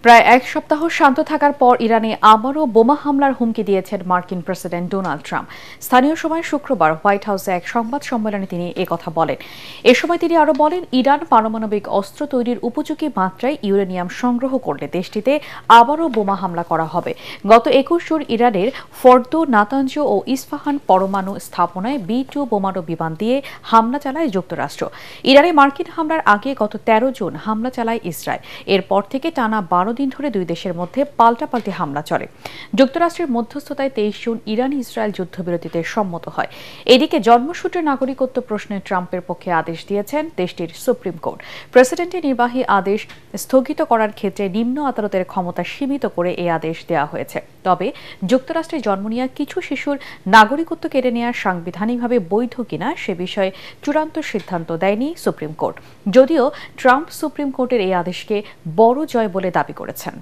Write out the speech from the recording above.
প্রায় এক সপ্তাহ শান্ত থাকার পর ইরানে আবারও বোমা হামলার হুমকি দিয়েছেন মার্কিন প্রেসিডেন্ট ডোনাল্ড ট্রাম্প। স্থানীয় সময় শুক্রবার হোয়াইট হাউসে এক সংবাদ সম্মেলনে তিনি একথা বলেন। এ সময় তিনি আরও বলেন, ইরান পারমাণবিক অস্ত্র তৈরির উপযোগী মাত্রায় ইউরেনিয়াম সংগ্রহ করলে দেশটিতে আবারও বোমা হামলা করা হবে। গত 21 জুন ইরানের ফর্দো, নাতাঞ্জ ও ইস্পাহান পরমাণু স্থাপনায় B-2 বোমারু বিমান দিয়ে হামলা চালায় যুক্তরাষ্ট্র। ইরানে মার্কিন হামলার আগে গত 13 জুন হামলা চালায় ইসরায়েল। এরপর থেকে টানা 12 দিন ধরে দুই দেশের মধ্যে পাল্টাপাল্টি হামলা চলে। যুক্তরাষ্ট্রের মধ্যস্থতায় 23 জুন ইরান ইসরায়েল যুদ্ধবিরতিতে সম্মত হয়। এদিকে জন্মসূত্রে নাগরিকত্ব প্রশ্নে ট্রাম্পের পক্ষে আদেশ দিয়েছেন দেশটির সুপ্রিম কোর্ট। প্রেসিডেন্টের নির্বাহী আদেশ স্থগিত করার ক্ষেত্রে নিম্ন আদালতের ক্ষমতা সীমিত করে এই আদেশ দেওয়া হয়েছে। তবে যুক্তরাষ্ট্রে জন্ম নেওয়া কিছু শিশুর নাগরিকত্ব কেড়ে নেওয়া সাংবিধানিকভাবে বৈধ কিনা সে বিষয়ে চূড়ান্ত সিদ্ধান্ত দেয়নি সুপ্রিম কোর্ট, যদিও ট্রাম্প সুপ্রিম কোর্টের এই আদেশকে বড় জয় বলে দাবি করেছেন।